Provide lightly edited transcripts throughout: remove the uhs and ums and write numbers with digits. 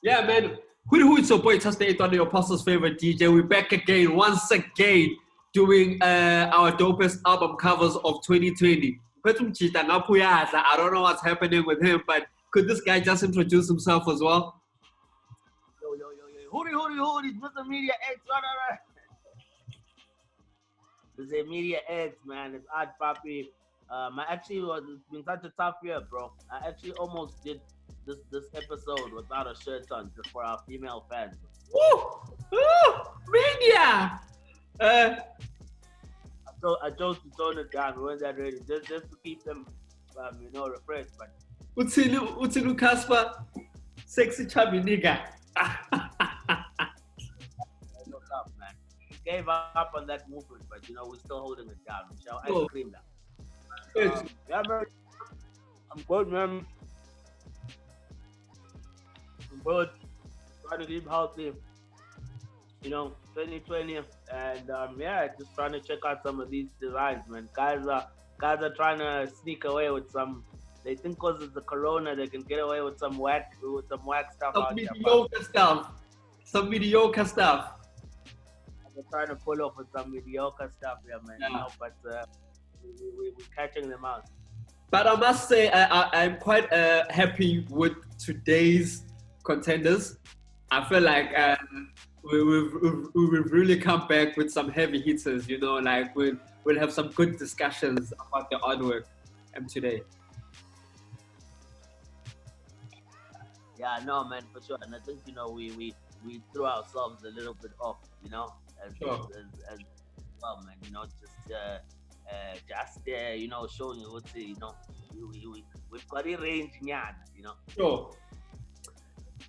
Yeah, man. Who is your boy? Just the on your pastor's favorite DJ. We're back again, once again, doing our Dopest album covers of 2020. I don't know what's happening with him, but could this guy just introduce himself as well? Yo. Hoodie, Mr MediaX. Right. This is MediaX, man. It's Art Papi. It's been such a tough year, bro. I actually almost did this episode without a shirt on, just for our female fans. Woo! Media! I chose to tone it down. We weren't that ready, just to keep them, refreshed. But Utilu Kasper, sexy chubby nigga. No tough, man. We gave up on that movement, but we're still holding it down. We shall ice cream that. Yeah, man. I'm good, man. I'm good. Trying to keep healthy. 2020, and just trying to check out some of these designs, man. Guys are trying to sneak away with some. They think because it's the corona, they can get away with some whack stuff out there. Some mediocre stuff. They're trying to pull off with some mediocre stuff here, man. Yeah. But we're catching them out. But I must say, I'm quite happy with today's contenders. I feel like we've really come back with some heavy hitters. Like we'll have some good discussions about the artwork today. Yeah, no, man, for sure. And I think we threw ourselves a little bit off, as well, man. Showing you what we've got a range, Sure.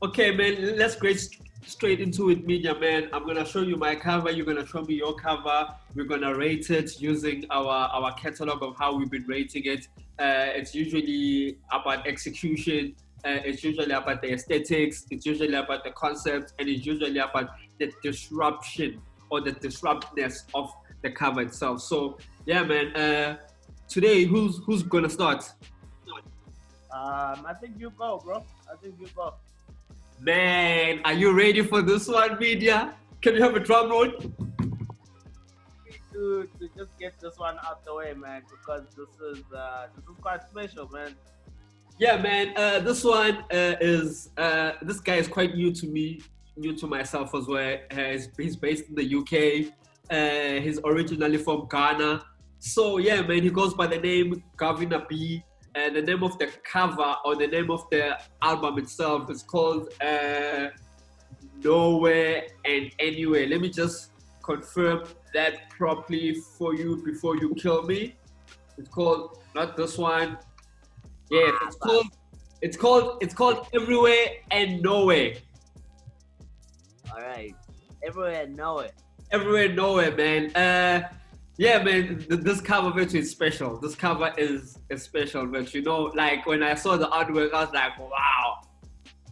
Okay, man. Let's get straight into it, media, man. I'm gonna show you my cover. You're gonna show me your cover. We're gonna rate it using our catalog of how we've been rating it. It's usually about execution. It's usually about the aesthetics. It's usually about the concept, and it's usually about the disruption or the disruptness of the cover itself. So yeah, man. Today, who's gonna start? I think you go, bro. Man, are you ready for this one, media? Can you have a drum roll? To just get this one out the way, man, because this is quite special, man. Yeah, man. This one is this guy is quite new to me, new to myself as well. He's based in the UK. He's originally from Ghana. So yeah, man, he goes by the name Gunva B. And the name of the cover or the name of the album itself is called Nowhere and Anywhere. Let me just confirm that properly for you before you kill me. It's called, not this one. Yes, it's called Everywhere and Nowhere. All right, Everywhere and Nowhere. Everywhere and Nowhere, man. Yeah, man, this cover virtually is special. This cover is special, but like when I saw the artwork, I was like, wow.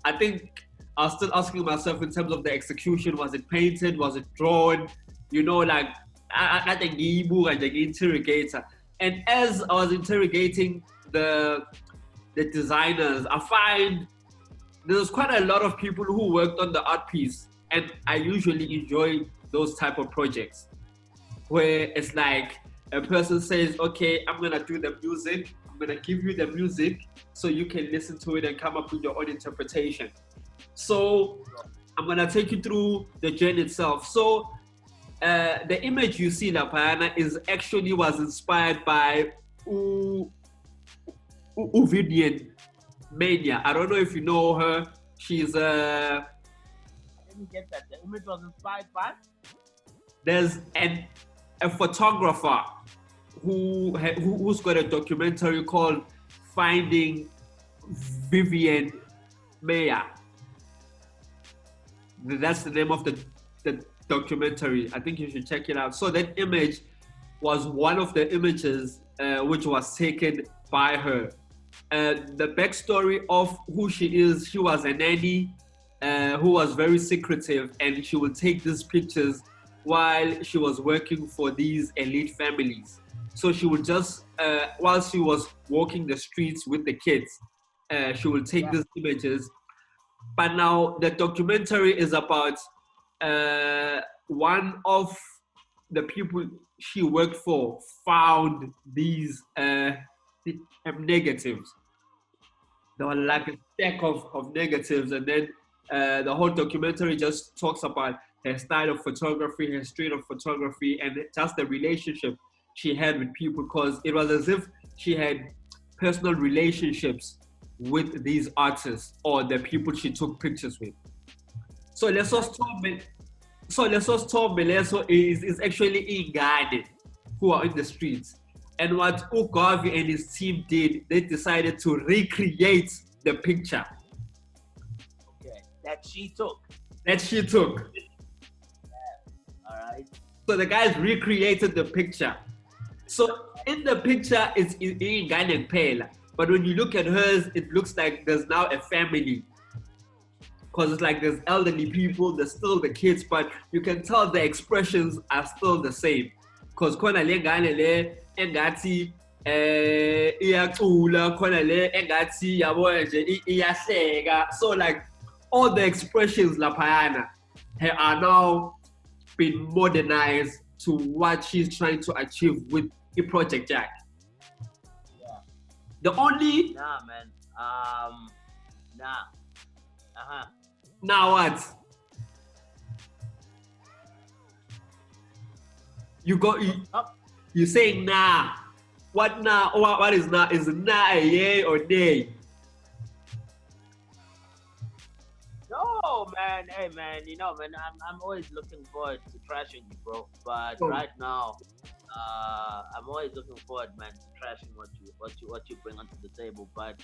I think I was still asking myself in terms of the execution, was it painted, was it drawn? Like I think interrogator. And as I was interrogating the designers, I find there's quite a lot of people who worked on the art piece, and I usually enjoy those type of projects, where it's like a person says, okay, I'm gonna do the music, I'm gonna give you the music so you can listen to it and come up with your own interpretation. So I'm gonna take you through the journey itself. So the image you see, La Payana, was inspired by Vivian Mania. I don't know if you know her. She's I didn't get that. The image was inspired by? There's a photographer who's got a documentary called Finding Vivian Maya. That's the name of the documentary. I think you should check it out. So that image was one of the images which was taken by her. The backstory of who she is, she was a nanny who was very secretive, and she would take these pictures while she was working for these elite families. So she would just, while she was walking the streets with the kids, she would take these images But now the documentary is about one of the people she worked for found these negatives. There were like a stack of negatives, and then the whole documentary just talks about her style of photography, her street of photography, and just the relationship she had with people, because it was as if she had personal relationships with these artists or the people she took pictures with. So Lesos Tom Meleso is actually in Ghana who are in the streets. And what Ugavi and his team did, they decided to recreate the picture. Okay, that she took. Yeah. All right. So the guys recreated the picture. So in the picture, it's in Ghanaian Pela. But when you look at hers, it looks like there's now a family. Because it's like there's elderly people, there's still the kids, but you can tell the expressions are still the same. Because khona le ngane le engathi iyacula, khona le engathi yabo nje iyahleka. So like all the expressions laphayana are now been modernized to what she's trying to achieve with the Project Jack. Yeah. The only Nah, man. Nah. Uh-huh. Now what? You saying nah. What nah? What is nah? Is nah a yay or nay? No, man. Hey, man. You know, man. I'm always looking forward to trashing you, bro. But right now, I'm always looking forward, man, to trashing what you bring onto the table. But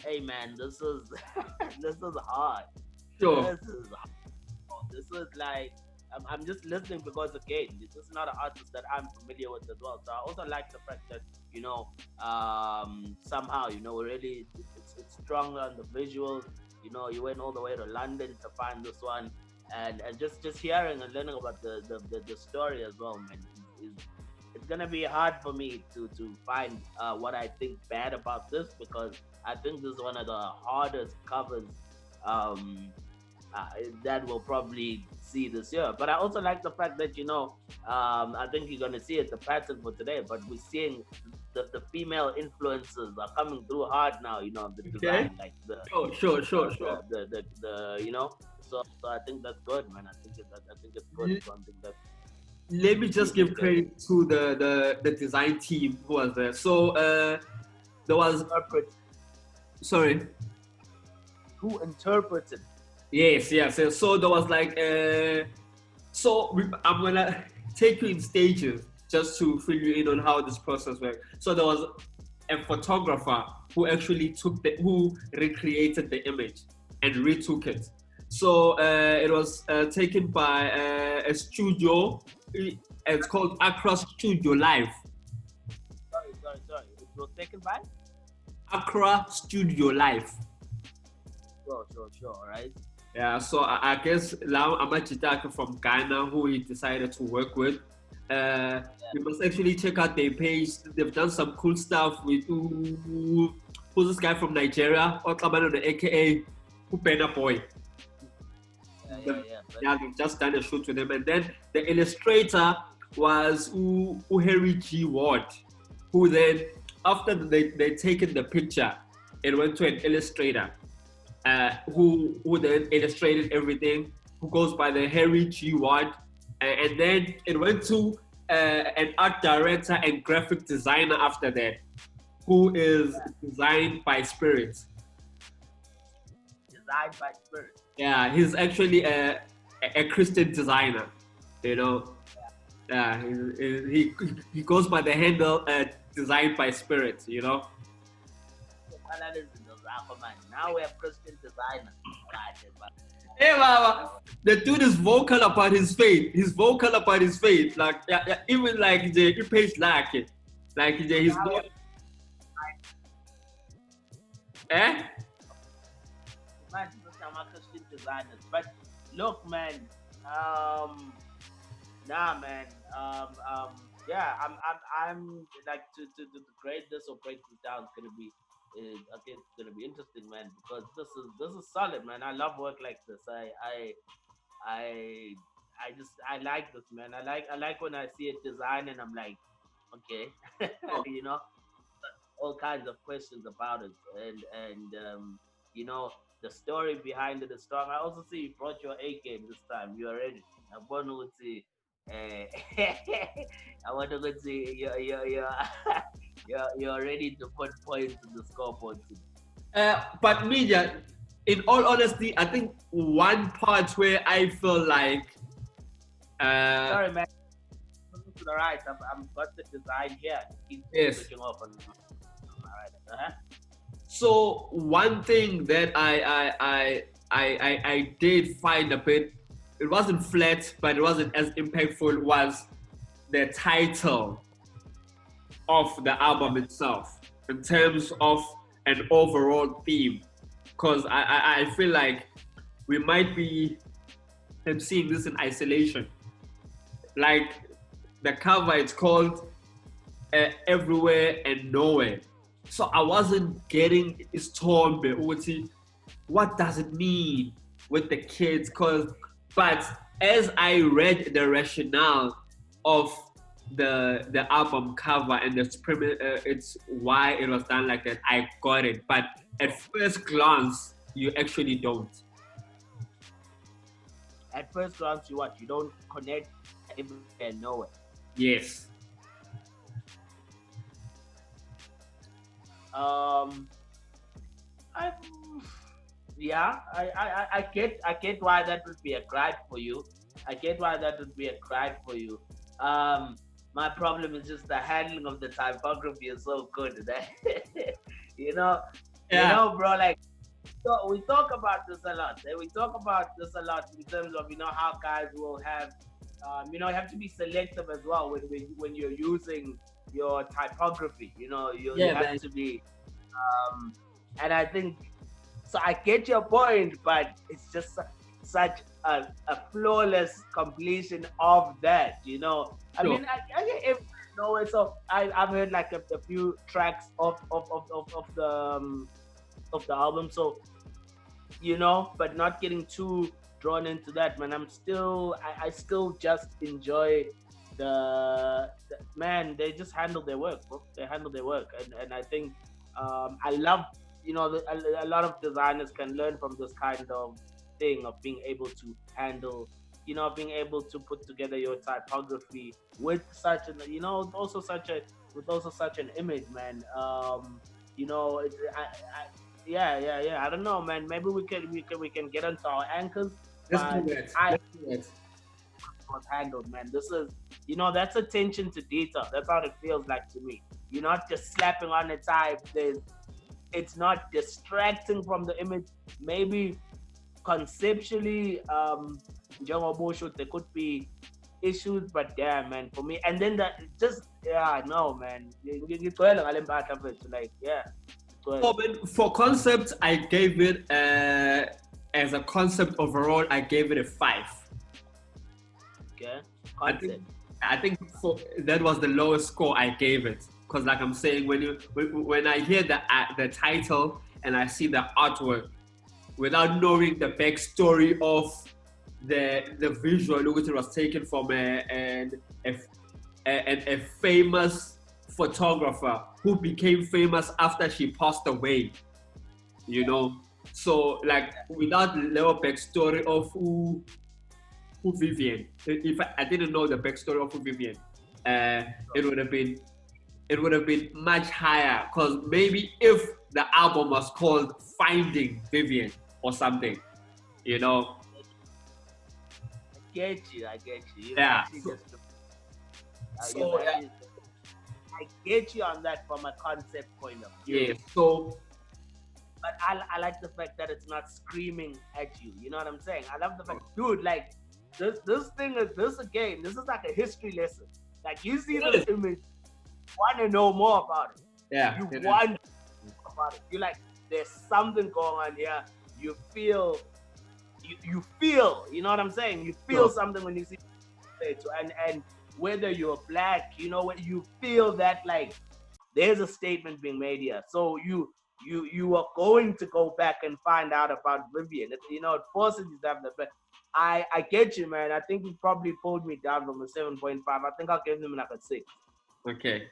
hey, man, this is this is hard. Sure. This is like I'm just listening because again, this is not an artist that I'm familiar with as well. So I also like the fact that somehow really it's strong on the visuals. You went all the way to London to find this one, and just hearing and learning about the story as well, man. It's gonna be hard for me to find what I think bad about this, because I think this is one of the hardest covers that we'll probably see this year. But I also like the fact that I think you're gonna see it, the pattern for today. But we're seeing the female influences are coming through hard now. The design, like the sure. So I think that's good, man. I think it's good. Something that. Let me just give credit to the design team who was there. So there was. Sorry. Who interpreted? Yes. So there was like. I'm gonna take you in stages just to fill you in on how this process works. So there was a photographer who actually who recreated the image and retook it. So it was taken by a studio. It's called Accra Studio Live. Sorry. It was taken by Accra Studio Live. Sure. Right. Yeah. So I guess now Amachitaka from Ghana, who he decided to work with. You must actually check out their page. They've done some cool stuff with who's this guy from Nigeria? The AKA Upena Boy. Yeah, they've just done a shoot with him. And then the illustrator was Harry G. Ward, who then, after they'd taken the picture, it went to an illustrator who then illustrated everything, who goes by the Harry G. Ward. And then it went to an art director and graphic designer after that, who is designed by Spirit. Designed by Spirit. Yeah, he's actually a Christian designer, Yeah, he goes by the handle designed by Spirit, Now we have Christian designer. Hey, Mama, the dude is vocal about his faith. He's vocal about his faith. Like, even like the page like it. Like he's not. Man, Christian designers. But look, man. Yeah, I'm like to grade this or break this down is gonna be it's gonna be interesting, man, because this is solid, man. I love work like this. I I like this, man. I like when I see a design and I'm like, okay, Oh, you know, all kinds of questions about it, and you know, the story behind it is strong. I also see you brought your A game this time. You are ready. I want to see. I want to see you're you're ready to put points in the scoreboard today. but media, in all honesty, I think one part where I feel like, uh, Sorry, man. To the right, I'm got the design here. Keep yes. switching off on. All right. Uh-huh. So one thing that I did find a bit, it wasn't flat, but it wasn't as impactful, was the title of the album itself in terms of an overall theme. Because I feel like we might be seeing this in isolation. Like the cover, it's called Everywhere and Nowhere. So I wasn't getting isithombe ukuthi what does it mean with the kids, but as I read the rationale of the album cover and it's why it was done like that, I got it. But at first glance, you actually don't. At first glance, you don't connect everywhere and nowhere. Yes. I yeah, I get why that would be a gripe for you. I get why that would be a gripe for you. My problem is just the handling of the typography is so good that you know, bro. Like, so we talk about this a lot. We talk about this a lot in terms of how guys will have, you have to be selective as well when you're using your typography. You have to be, and I think so. I get your point, but it's just such a flawless completion of that. I mean, I get it. No, so I've heard like a few tracks of the album. So, but not getting too drawn into that, man. I still just enjoy the man. They just handle their work, bro. They handle their work, and I think I love, a lot of designers can learn from this kind of thing of being able to handle, being able to put together your typography with such an, also such an image, man. Yeah. I don't know, man. Maybe we can get into our anchors. Let's do it. Was handled, man. This is, that's attention to detail. That's how it feels like to me. You're not just slapping on a type. It's not distracting from the image. Maybe conceptually, there could be issues, but damn, man, for me. And then no, man. Like, yeah. For concept, I gave it as a concept overall, I gave it a 5. Okay. I think that was the lowest score I gave it, because like I'm saying, when I hear the title and I see the artwork, without knowing the backstory of the visual, which was taken from a famous photographer who became famous after she passed away, so like without the little backstory of who Vivian, if I didn't know the backstory of who Vivian, it would have been much higher, because maybe if the album was called Finding Vivian or something, I get you. Yeah. I get you on that from a concept point of view. Yeah. So, but I like the fact that it's not screaming at you. You know what I'm saying? I love the fact, dude. Like this thing is this again. This is like a history lesson. Like you see this image, you want to know more about it. Yeah. You want to know about it. You're like, there's something going on here. You feel. You feel. You know what I'm saying? You feel something when you see it. And whether you're black, when you feel that like there's a statement being made here. So you you are going to go back and find out about Vivian. It forces you to have the. But I get you, man. I think he probably pulled me down from a 7.5. I think I gave him like a 6. Okay.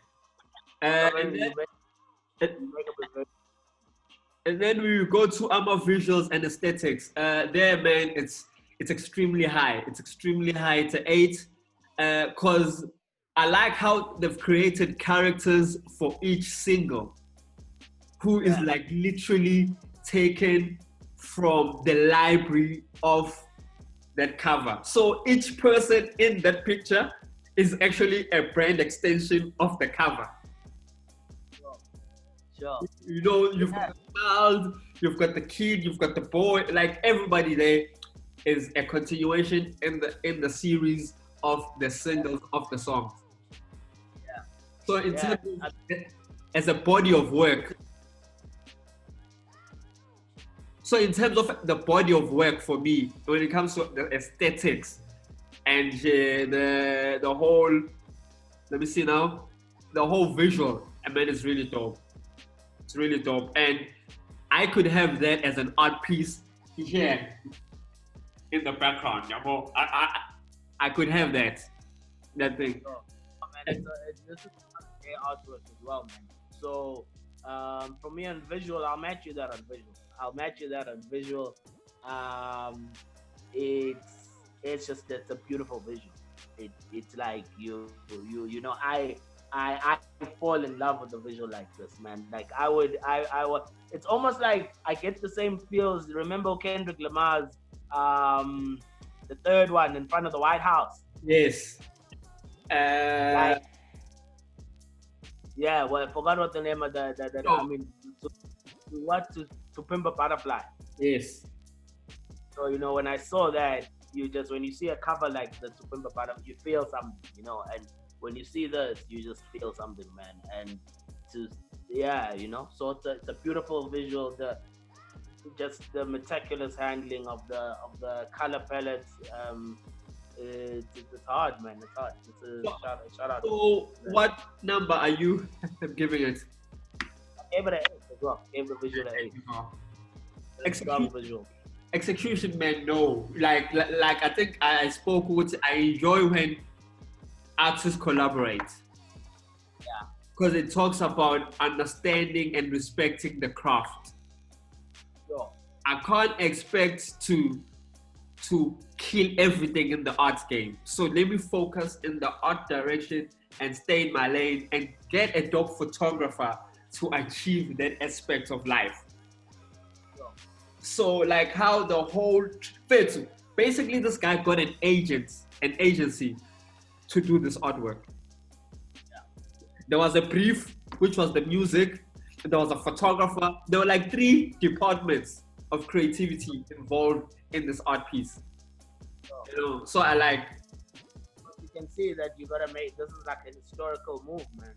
I And mean, then we go to visuals and aesthetics. There, man, it's extremely high. It's extremely high. It's an 8. Cause I like how they've created characters for each single, who is like literally taken from the library of that cover. So each person in that picture is actually a brand extension of the cover. Sure. You've got the child, you've got the kid, you've got the boy. Like everybody there is a continuation in the series of the singles of the songs. Yeah. So in terms of, as a body of work. So in terms of the body of work for me, when it comes to the aesthetics and the whole, let me see now, the whole visual, I mean, it's really dope. It's really dope. And I could have that as an art piece here in the background. I could have that thing. Oh, man, this is artwork as well, man. So for me on visual, I'll match you that on visual. It's a beautiful visual. It's like I fall in love with the visual like this, man. Like I would. It's almost like I get the same feels. Remember Kendrick Lamar's the third one in front of the White House? Yes. Well, I forgot what the name of the I mean, to Pimp a Butterfly. Yes. So when I saw that, when you see a cover like the To Pimp a Butterfly, you feel something, and when you see this, you just feel something, man. And so it's a beautiful visual. The meticulous handling of the color palettes. It's hard, man. It's hard. It's a shout out. So, what number are you giving it? I gave it an 8 as well. Gave the visual an 8. Execution, man, no. Like I think I spoke with. I enjoy when artists collaborate. Yeah. Because it talks about understanding and respecting the craft. Sure. I can't expect to kill everything in the arts game. So let me focus in the art direction and stay in my lane and get a dope photographer to achieve that aspect of life. Sure. So like how the whole fits. Basically, this guy got an agency to do this artwork. Yeah. There was a brief, which was the music. There was a photographer. There were like 3 departments of creativity involved in this art piece. So I like. You can see that you gotta make this is like a historical move, man.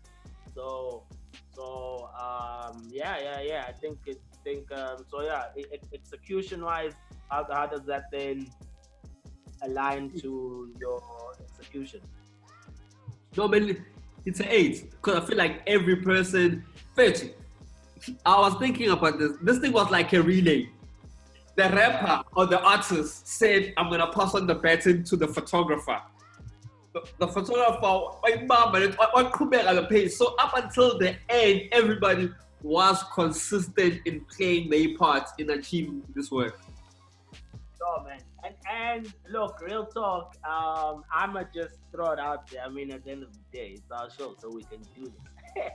So yeah. I think execution wise, how does that then align to your execution? No, but it's an 8 because I feel like every person. I was thinking about this. This thing was like a relay. The rapper or the artist said, "I'm gonna pass on the baton to the photographer." The photographer, the page. So up until the end, everybody was consistent in playing their part in achieving this work. Sure, man. And look, real talk. I'ma just throw it out there. I mean, at the end of the day, it's our show, so we can do this.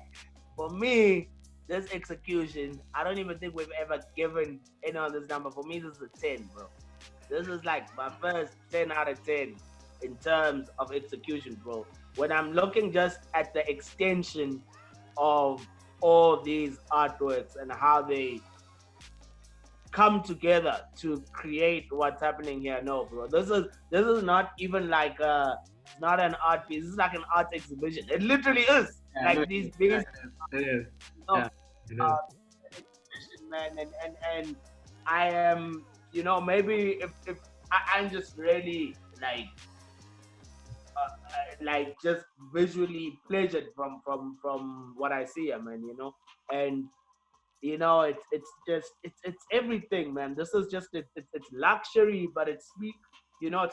For me, this execution, I don't even think we've ever given any on this number. For me, this is a 10, bro. This is like my first 10 out of 10 in terms of execution, bro. When I'm looking just at the extension of all these artworks and how they come together to create what's happening here. No, bro. This is not even like not an art piece. This is like an art exhibition. It literally is. Yeah, like these big man, and I am, maybe if I'm just really like just visually pleasured from what I see. I mean, and it's everything, man. This is just it's luxury, but it's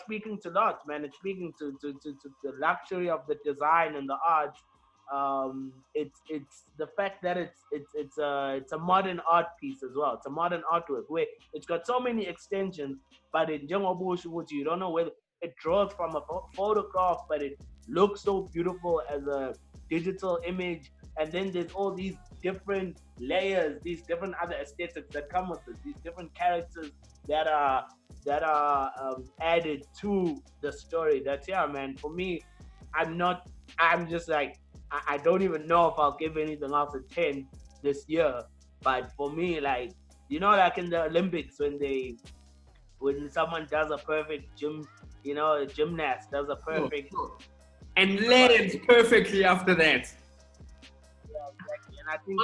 speaking to lot, man. It's speaking to the luxury of the design and the art. It's the fact that it's a modern art piece as well. It's a modern artwork where it's got so many extensions, but in Jengobushu, you don't know whether it draws from a photograph, but it looks so beautiful as a digital image. And then there's all these different layers, these different other aesthetics that come with it, these different characters that are added to the story. That's man. For me, I'm just like, I don't even know if I'll give anything else a 10 this year. But for me, like, like in the Olympics when someone does a perfect a gymnast does a perfect and lands perfectly after that. Yeah, exactly. And I think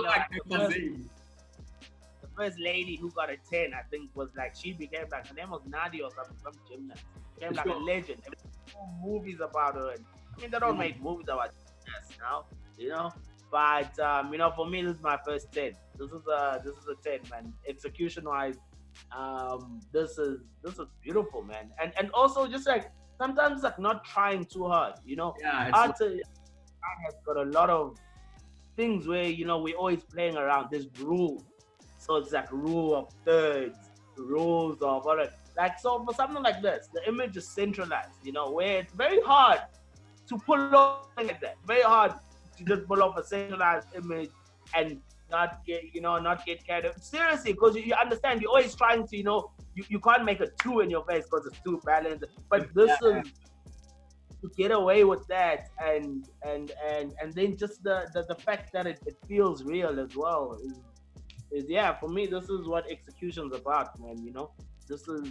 the first lady who got a 10, I think, was like, she became like, her name was Nadia or something, some gymnast. Became like a legend. There were movies about her. And, they don't make movies about gymnasts now, But for me, this is my first 10. This is a 10, man. Execution wise, this is beautiful, man. And also just like sometimes like not trying too hard, art has got a lot of things where we're always playing around this rule. So it's like rule of thirds, rules of all that. Like, so for something like this, the image is centralized, where it's very hard to pull off like that. Very hard to just pull off a centralized image and not get carried away. Seriously, because you understand, you're always trying to, you can't make a 2 in your face because it's too balanced. But this is to get away with that, and then just the fact that it feels real as well is for me, this is what execution's about, man. This is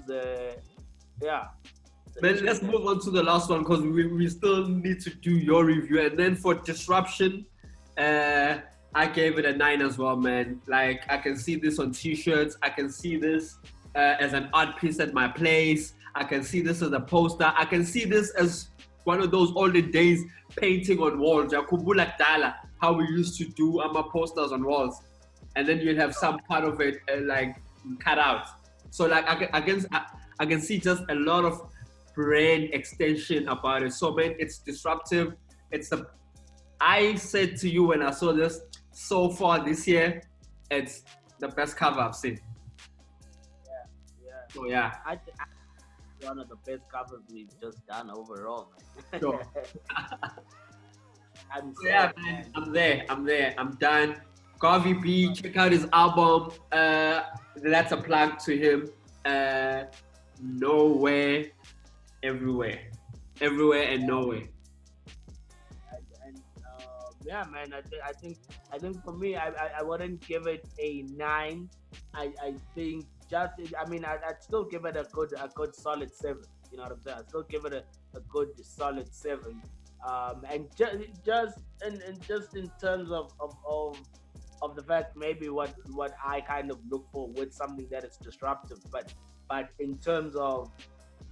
Man, let's move on to the last one because we still need to do your review. And then for disruption, I gave it a 9 as well, man. Like, I can see this on t-shirts. I can see this as an art piece at my place. I can see this as a poster. I can see this as one of those olden days painting on walls. How we used to do posters on walls. And then you'll have some part of it like cut out. So like I can see just a lot of brand extension about it. So man, it's disruptive. I said to you when I saw this, so far this year, it's the best cover I've seen. Yeah. So yeah. I one of the best covers we've just done overall, man. Sure. Man. I'm there. I'm done. Gunva B, check out his album. That's a plug to him. Nowhere, everywhere and nowhere. Man, I think for me, I wouldn't give it a 9. I think I'd still give it a good solid 7. You know what I'm saying? I'd still give it a good solid 7. And just in terms of the fact maybe what I kind of look for with something that is disruptive, but in terms of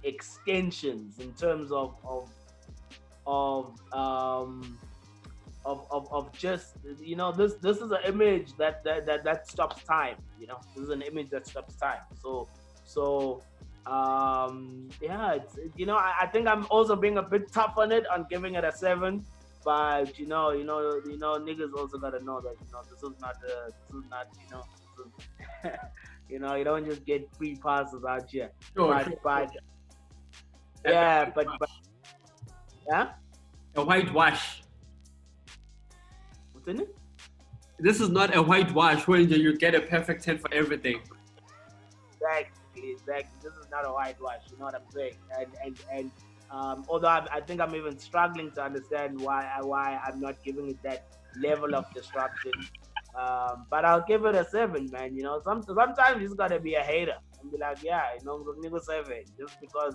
extensions, in terms of just this is an image that stops time. This is an image that stops time. So I think I'm also being a bit tough on it, on giving it a 7. But niggas also gotta know that this is not you don't just get free passes out here. Sure. But a whitewash. What's in it? This is not a whitewash where you get a perfect 10 for everything. Exactly. This is not a whitewash. You know what I'm saying? And although I think I'm even struggling to understand why I'm not giving it that level of disruption. But I'll give it a 7, man. Sometimes you just gotta be a hater and be like, nigga 7, just because.